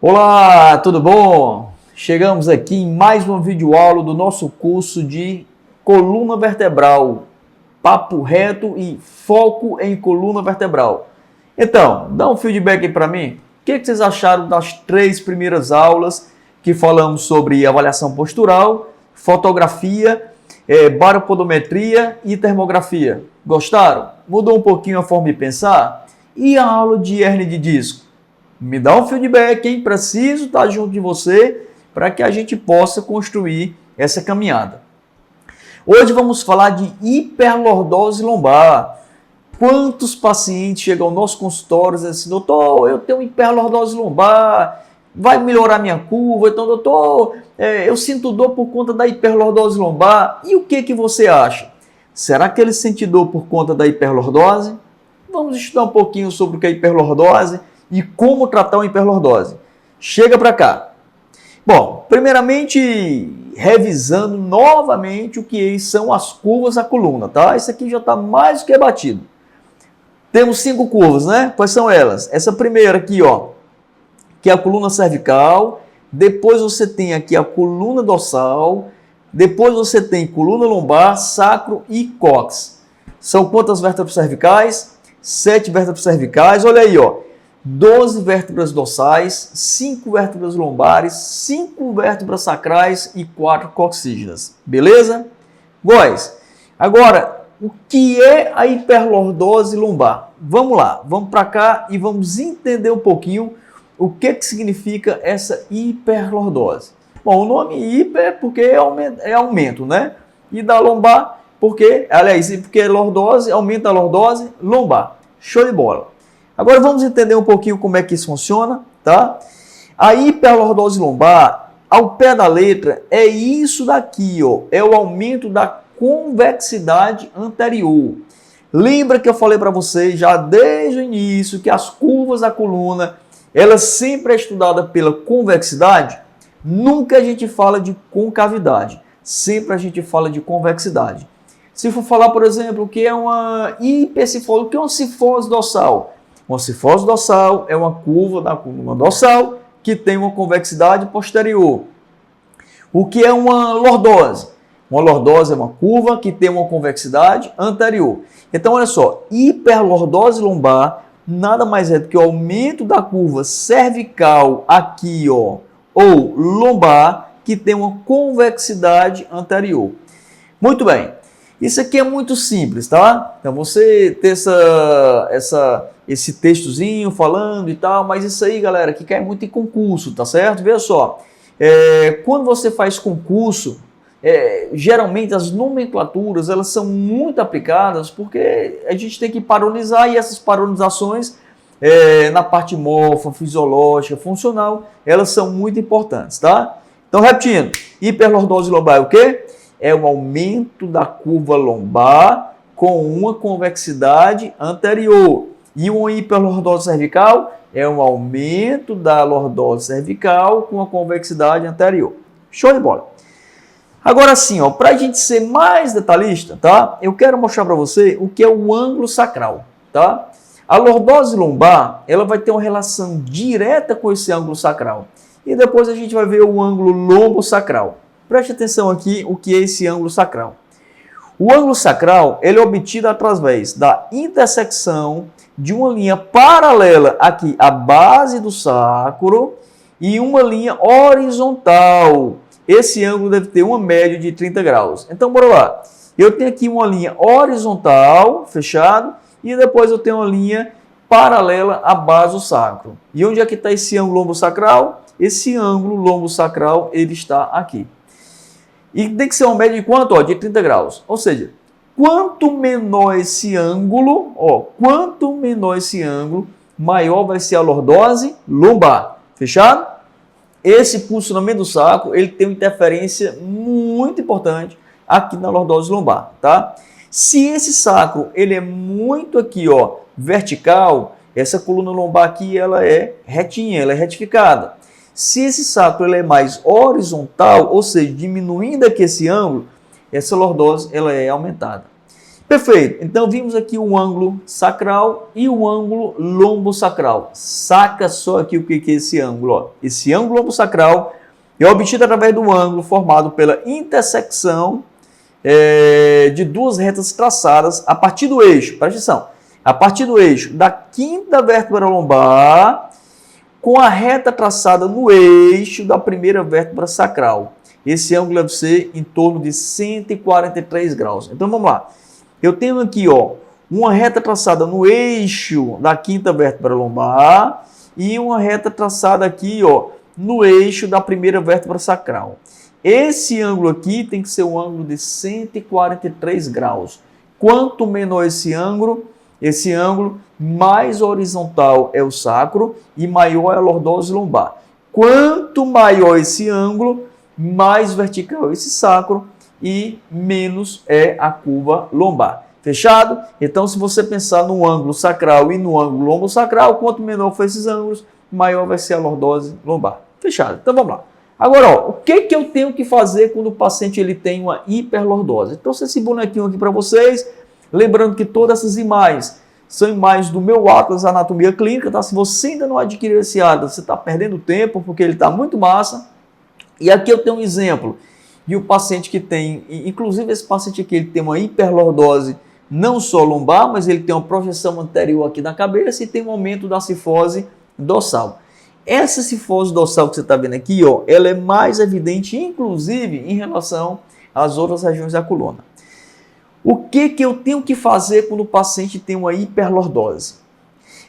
Olá, tudo bom? Chegamos aqui em mais uma videoaula do nosso curso de coluna vertebral, papo reto e foco em coluna vertebral. Então, dá um feedback aí para mim. O que vocês acharam das 3 primeiras aulas que falamos sobre avaliação postural, fotografia, baropodometria e termografia? Gostaram? Mudou um pouquinho a forma de pensar? E a aula de hérnia de disco? Me dá um feedback, hein? Preciso estar junto de você para que a gente possa construir essa caminhada. Hoje vamos falar de hiperlordose lombar. Quantos pacientes chegam ao nosso consultório e dizem assim, doutor, eu tenho hiperlordose lombar, vai melhorar minha curva, então doutor, eu sinto dor por conta da hiperlordose lombar. E o que você acha? Será que ele sente dor por conta da hiperlordose? Vamos estudar um pouquinho sobre o que é hiperlordose e como tratar uma hiperlordose. Chega para cá. Bom, primeiramente, revisando novamente o que são as curvas da coluna, tá? Isso aqui já está mais do que batido. Temos 5 curvas, né? Quais são elas? Essa primeira aqui, ó, que é a coluna cervical. Depois você tem aqui a coluna dorsal. Depois você tem coluna lombar, sacro e cóccix. São quantas vértebras cervicais? 7 vértebras cervicais. Olha aí, ó. 12 vértebras dorsais, 5 vértebras lombares, 5 vértebras sacrais e 4 coxígenas. Beleza? Góis, agora, o que é a hiperlordose lombar? Vamos lá, vamos para cá e vamos entender um pouquinho o que significa essa hiperlordose. Bom, o nome hiper é porque é aumento, né? E da lombar, porque lordose, aumenta a lordose lombar. Show de bola. Agora vamos entender um pouquinho como é que isso funciona, tá? A hiperlordose lombar, ao pé da letra, é isso daqui, ó. É o aumento da convexidade anterior. Lembra que eu falei para vocês já desde o início que as curvas da coluna, ela sempre é estudada pela convexidade? Nunca a gente fala de concavidade, sempre a gente fala de convexidade. Se for falar, por exemplo, o que é uma hipercifose, o que é uma cifose dorsal? Uma cifose dorsal é uma curva da coluna dorsal que tem uma convexidade posterior. O que é uma lordose? Uma lordose é uma curva que tem uma convexidade anterior. Então, olha só, hiperlordose lombar nada mais é do que o aumento da curva cervical aqui, ó, ou lombar, que tem uma convexidade anterior. Muito bem. Isso aqui é muito simples, tá? Então, você ter esse textozinho falando e tal, mas isso aí, galera, que cai muito em concurso, tá certo? Veja só, quando você faz concurso, geralmente as nomenclaturas, elas são muito aplicadas porque a gente tem que padronizar e essas padronizações, na parte morfa, fisiológica, funcional, elas são muito importantes, tá? Então, repetindo, hiperlordose lombar é o quê? É um aumento da curva lombar com uma convexidade anterior. E uma hiperlordose cervical é um aumento da lordose cervical com uma convexidade anterior. Show de bola. Agora sim, para a gente ser mais detalhista, tá? Eu quero mostrar para você o que é o ângulo sacral, tá? A lordose lombar, ela vai ter uma relação direta com esse ângulo sacral. E depois a gente vai ver o ângulo lombosacral. Preste atenção aqui o que é esse ângulo sacral. O ângulo sacral ele é obtido através da intersecção de uma linha paralela aqui à base do sacro e uma linha horizontal. Esse ângulo deve ter uma média de 30 graus. Então, bora lá. Eu tenho aqui uma linha horizontal, fechado, e depois eu tenho uma linha paralela à base do sacro. E onde é que está esse ângulo lombosacral? Esse ângulo lombosacral ele está aqui. E tem que ser uma média de quanto? De 30 graus. Ou seja, quanto menor esse ângulo, maior vai ser a lordose lombar. Fechado? Esse posicionamento do sacro, ele tem uma interferência muito importante aqui na lordose lombar, tá? Se esse sacro, ele é muito aqui, vertical, essa coluna lombar aqui, ela é retinha, ela é retificada. Se esse sacro ele é mais horizontal, ou seja, diminuindo aqui esse ângulo, essa lordose ela é aumentada. Perfeito. Então, vimos aqui o ângulo sacral e o ângulo lombosacral. Saca só aqui o que é esse ângulo. Ó. Esse ângulo lombosacral é obtido através do ângulo formado pela intersecção de duas retas traçadas a partir do eixo, presta atenção, a partir do eixo da quinta vértebra lombar com a reta traçada no eixo da primeira vértebra sacral. Esse ângulo deve ser em torno de 143 graus. Então vamos lá. Eu tenho aqui ó, uma reta traçada no eixo da quinta vértebra lombar e uma reta traçada aqui ó, no eixo da primeira vértebra sacral. Esse ângulo aqui tem que ser um ângulo de 143 graus. Quanto menor esse ângulo, mais horizontal é o sacro e maior é a lordose lombar. Quanto maior esse ângulo, mais vertical é esse sacro e menos é a curva lombar. Fechado? Então, se você pensar no ângulo sacral e no ângulo lombosacral, quanto menor for esses ângulos, maior vai ser a lordose lombar. Fechado? Então, vamos lá. Agora, ó, o que eu tenho que fazer quando o paciente ele tem uma hiperlordose? Então, esse bonequinho aqui para vocês, lembrando que todas essas imagens são imagens do meu Atlas Anatomia Clínica, tá? Se você ainda não adquiriu esse Atlas, você está perdendo tempo, porque ele está muito massa. E aqui eu tenho um exemplo de um paciente que tem, inclusive esse paciente aqui, ele tem uma hiperlordose, não só lombar, mas ele tem uma projeção anterior aqui na cabeça e tem um aumento da cifose dorsal. Essa cifose dorsal que você está vendo aqui, ó, ela é mais evidente, inclusive, em relação às outras regiões da coluna. O que eu tenho que fazer quando o paciente tem uma hiperlordose?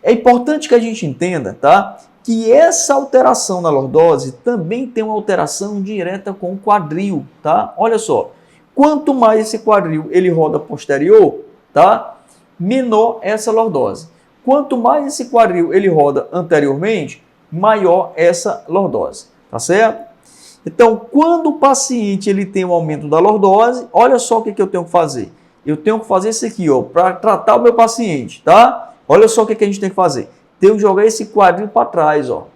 É importante que a gente entenda, tá, que essa alteração na lordose também tem uma alteração direta com o quadril, tá? Olha só, quanto mais esse quadril ele roda posterior, tá, menor essa lordose. Quanto mais esse quadril ele roda anteriormente, maior essa lordose, tá certo? Então, quando o paciente ele tem um aumento da lordose, olha só o que eu tenho que fazer. Eu tenho que fazer isso aqui, ó, para tratar o meu paciente, tá? Olha só o que a gente tem que fazer. Tenho que jogar esse quadril para trás, ó.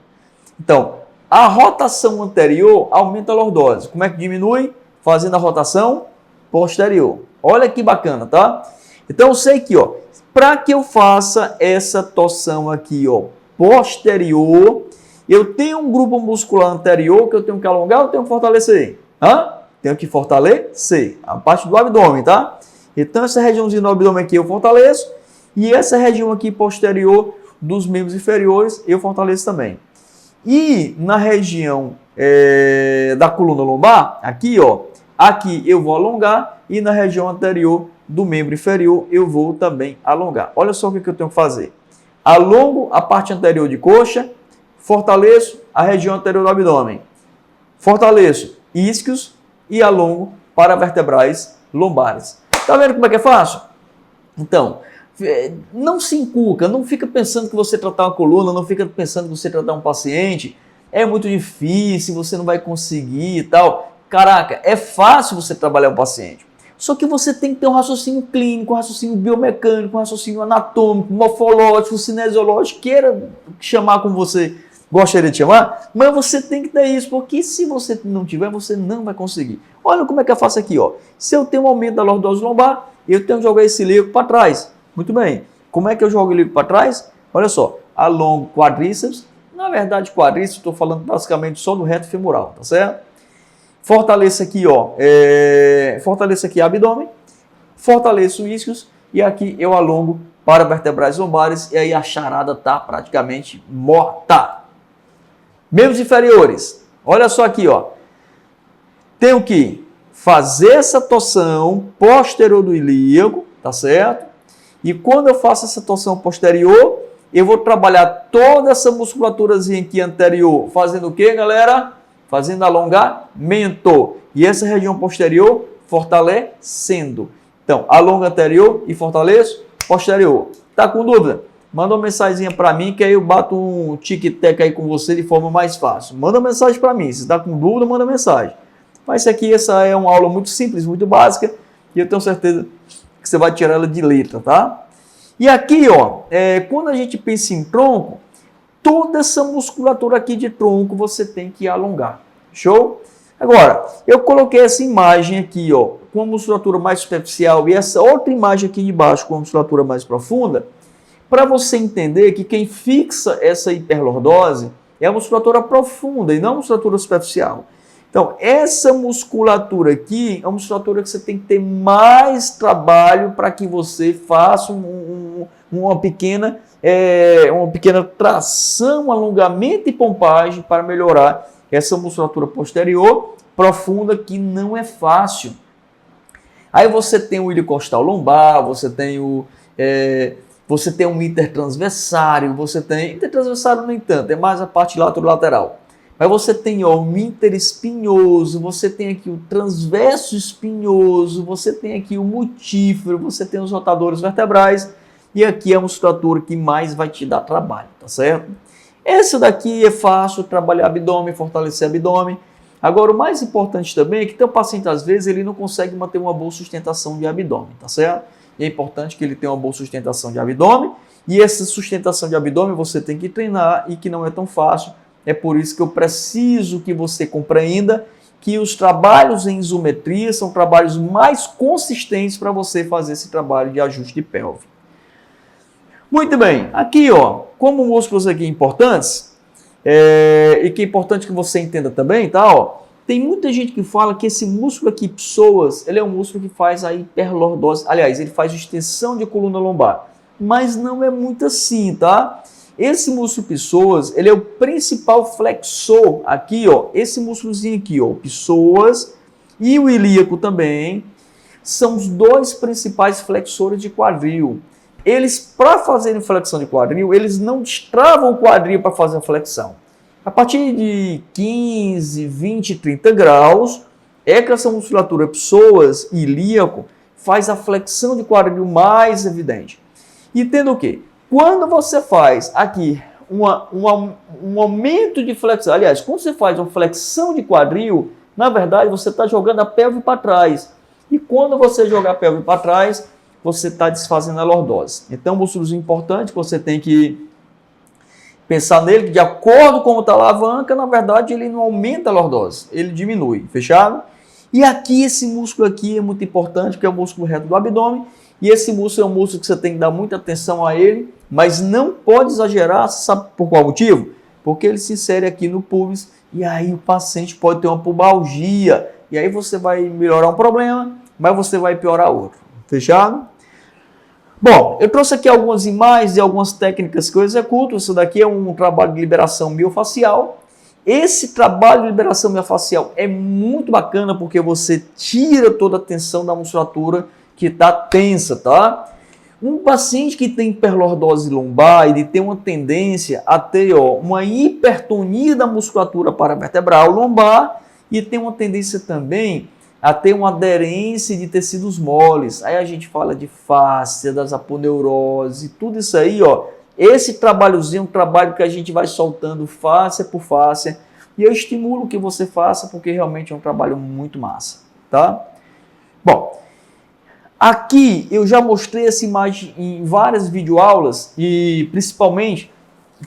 Então, a rotação anterior aumenta a lordose. Como é que diminui? Fazendo a rotação posterior. Olha que bacana, tá? Então, eu sei que, ó, para que eu faça essa torção aqui, ó, posterior, eu tenho um grupo muscular anterior que eu tenho que alongar ou tenho que fortalecer? Tenho que fortalecer a parte do abdômen, tá? Então, essa regiãozinha do abdômen aqui eu fortaleço e essa região aqui posterior dos membros inferiores eu fortaleço também. E na região da coluna lombar, aqui, ó, aqui eu vou alongar e na região anterior do membro inferior eu vou também alongar. Olha só o que eu tenho que fazer. Alongo a parte anterior de coxa, fortaleço a região anterior do abdômen, fortaleço isquios e alongo para vertebrais lombares. Tá vendo como é que é fácil? Então, não se encuca, não fica pensando que você tratar uma coluna, não fica pensando que você tratar um paciente é muito difícil, você não vai conseguir e tal. Caraca, é fácil você trabalhar um paciente. Só que você tem que ter um raciocínio clínico, um raciocínio biomecânico, um raciocínio anatômico, morfológico, cinesiológico, queira chamar como você gostaria de chamar, mas você tem que ter isso, porque se você não tiver, você não vai conseguir. Olha como é que eu faço aqui, ó. Se eu tenho um aumento da lordose lombar, eu tenho que jogar esse líquido para trás. Muito bem. Como é que eu jogo o líquido para trás? Olha só, alongo quadríceps. Na verdade, quadríceps, estou falando basicamente só do reto femoral, tá certo? Fortaleço aqui, ó, fortaleço aqui abdômen, fortaleço isquios e aqui eu alongo para vertebrais lombares e aí a charada tá praticamente morta. Membros inferiores, olha só aqui, ó, tenho que fazer essa torção posterior do ilíaco, tá certo? E quando eu faço essa torção posterior, eu vou trabalhar toda essa musculaturazinha aqui anterior, fazendo o que, galera? Fazendo alongamento. E essa região posterior fortalecendo. Então, alonga anterior e fortaleço posterior. Tá com dúvida? Manda uma mensagem para mim que aí eu bato um tic-tac aí com você de forma mais fácil. Manda uma mensagem para mim. Se está com dúvida, manda mensagem. Mas essa é uma aula muito simples, muito básica. E eu tenho certeza que você vai tirar ela de letra, tá? E aqui, ó, quando a gente pensa em tronco, toda essa musculatura aqui de tronco você tem que alongar. Show? Agora, eu coloquei essa imagem aqui, ó, com a musculatura mais superficial e essa outra imagem aqui de baixo com a musculatura mais profunda, para você entender que quem fixa essa hiperlordose é a musculatura profunda e não a musculatura superficial. Então, essa musculatura aqui é uma musculatura que você tem que ter mais trabalho para que você faça uma pequena tração, alongamento e pompagem para melhorar essa musculatura posterior profunda, que não é fácil. Aí você tem o ilho-costal lombar, você tem um intertransversário, intertransversário nem tanto, é mais a parte lateral. Mas você tem o interespinhoso, você tem aqui o transverso espinhoso, você tem aqui o multífero, você tem os rotadores vertebrais, e aqui é a musculatura que mais vai te dar trabalho, tá certo? Essa daqui é fácil, trabalhar abdômen, fortalecer abdômen. Agora, o mais importante também é que o paciente, às vezes, ele não consegue manter uma boa sustentação de abdômen, tá certo? E é importante que ele tenha uma boa sustentação de abdômen, e essa sustentação de abdômen você tem que treinar, e que não é tão fácil. É por isso que eu preciso que você compreenda que os trabalhos em isometria são trabalhos mais consistentes para você fazer esse trabalho de ajuste de pelve. Muito bem, aqui como músculos aqui importantes, e que é importante que você entenda também, tá? Tem muita gente que fala que esse músculo aqui, psoas, ele é um músculo que faz a hiperlordose, aliás, ele faz extensão de coluna lombar, mas não é muito assim, tá? Esse músculo psoas, ele é o principal flexor aqui, esse músculozinho aqui, psoas, e o ilíaco também, são os dois principais flexores de quadril. Eles, para fazerem flexão de quadril, eles não destravam o quadril para fazer a flexão. A partir de 15, 20, 30 graus, é que essa musculatura psoas e ilíaco faz a flexão de quadril mais evidente. E tendo o quê? Quando você faz aqui um aumento de flexão, aliás, quando você faz uma flexão de quadril, na verdade você está jogando a pelve para trás. E quando você jogar a pelve para trás, você está desfazendo a lordose. Então, um músculozinho importante que você tem que pensar nele, que de acordo com como está a alavanca, na verdade ele não aumenta a lordose, ele diminui, fechado? E aqui, esse músculo aqui é muito importante, que é o músculo reto do abdômen, e esse músculo é um músculo que você tem que dar muita atenção a ele, mas não pode exagerar, sabe por qual motivo? Porque ele se insere aqui no pubis, e aí o paciente pode ter uma pubalgia, e aí você vai melhorar um problema, mas você vai piorar outro, fechado? Bom, eu trouxe aqui algumas imagens e algumas técnicas que eu executo. Isso daqui é um trabalho de liberação miofascial. Esse trabalho de liberação miofascial é muito bacana porque você tira toda a tensão da musculatura que está tensa, tá? Um paciente que tem hiperlordose lombar, ele tem uma tendência a ter uma hipertonia da musculatura paravertebral lombar e tem uma tendência também a ter uma aderência de tecidos moles. Aí a gente fala de fáscia, das aponeurose, tudo isso aí, esse trabalhozinho é um trabalho que a gente vai soltando fáscia por fáscia, e eu estimulo que você faça, porque realmente é um trabalho muito massa, tá? Bom, aqui eu já mostrei essa imagem em várias videoaulas, e principalmente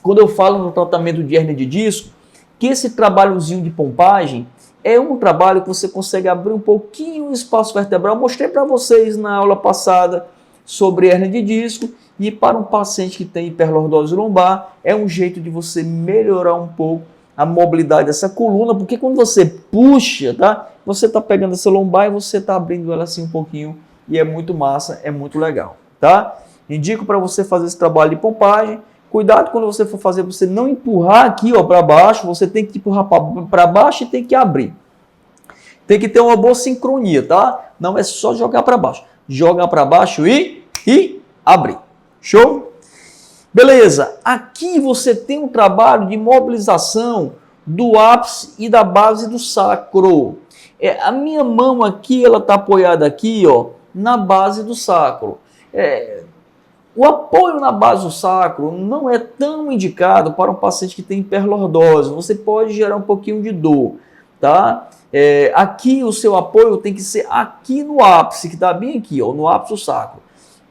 quando eu falo no tratamento de hérnia de disco, que esse trabalhozinho de pompagem é um trabalho que você consegue abrir um pouquinho o espaço vertebral. Eu mostrei para vocês na aula passada sobre hérnia de disco, e para um paciente que tem hiperlordose lombar, é um jeito de você melhorar um pouco a mobilidade dessa coluna, porque quando você puxa, tá? Você está pegando essa lombar e você está abrindo ela assim um pouquinho, e é muito massa, é muito legal, tá? Indico para você fazer esse trabalho de pompagem. Cuidado quando você for fazer, você não empurrar aqui para baixo, você tem que empurrar para baixo e tem que abrir. Tem que ter uma boa sincronia, tá? Não é só jogar para baixo. Joga para baixo e abrir. Show? Beleza. Aqui você tem um trabalho de mobilização do ápice e da base do sacro. A minha mão aqui, ela está apoiada aqui, na base do sacro. O apoio na base do sacro não é tão indicado para um paciente que tem hiperlordose. Você pode gerar um pouquinho de dor, tá? Aqui o seu apoio tem que ser aqui no ápice, que está bem aqui, no ápice do sacro.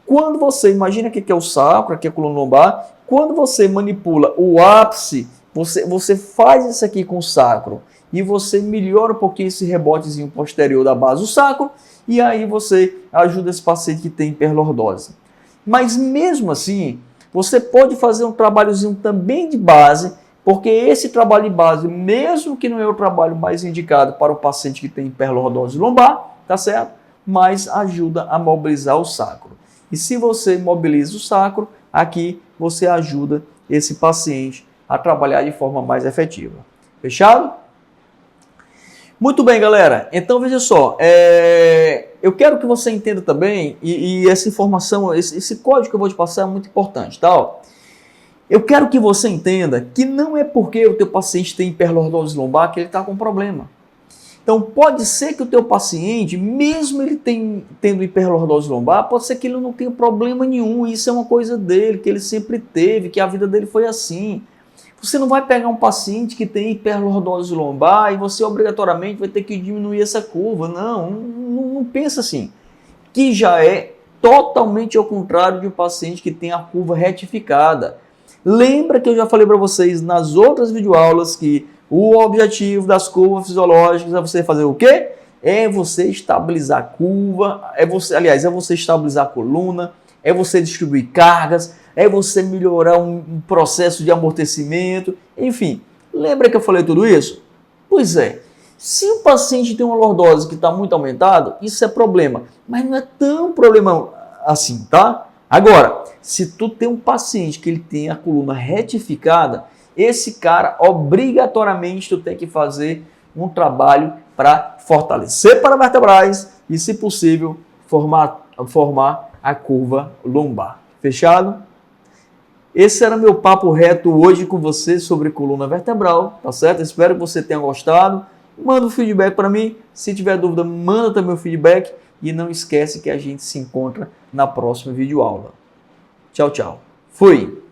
Quando você, imagina que aqui é o sacro, aqui é a coluna lombar, quando você manipula o ápice, Você faz isso aqui com o sacro e você melhora um pouquinho esse rebotezinho posterior da base do sacro e aí você ajuda esse paciente que tem hiperlordose. Mas mesmo assim, você pode fazer um trabalhozinho também de base, porque esse trabalho de base, mesmo que não é o trabalho mais indicado para o paciente que tem hiperlordose lombar, tá certo? Mas ajuda a mobilizar o sacro. E se você mobiliza o sacro, aqui você ajuda esse paciente a trabalhar de forma mais efetiva. Fechado? Muito bem, galera. Então, veja só. Eu quero que você entenda também, e essa informação, esse código que eu vou te passar é muito importante, tá? Ó, eu quero que você entenda que não é porque o teu paciente tem hiperlordose lombar que ele está com problema. Então, pode ser que o teu paciente, mesmo ele tendo hiperlordose lombar, pode ser que ele não tenha problema nenhum. Isso é uma coisa dele, que ele sempre teve, que a vida dele foi assim. Você não vai pegar um paciente que tem hiperlordose lombar e você obrigatoriamente vai ter que diminuir essa curva. Não pensa assim. Que já é totalmente ao contrário de um paciente que tem a curva retificada. Lembra que eu já falei para vocês nas outras videoaulas que o objetivo das curvas fisiológicas é você fazer o quê? É você estabilizar a curva, é você estabilizar a coluna, é você distribuir cargas, é você melhorar um processo de amortecimento, enfim. Lembra que eu falei tudo isso? Pois é. Se o paciente tem uma lordose que está muito aumentada, isso é problema, mas não é tão problema assim, tá? Agora, se tu tem um paciente que ele tem a coluna retificada, esse cara, obrigatoriamente, tu tem que fazer um trabalho para fortalecer paravertebrais e, se possível, formar a curva lombar. Fechado? Esse era meu papo reto hoje com você sobre coluna vertebral, tá certo? Espero que você tenha gostado. Manda um feedback para mim. Se tiver dúvida, manda também o feedback. E não esquece que a gente se encontra na próxima videoaula. Tchau, tchau. Fui!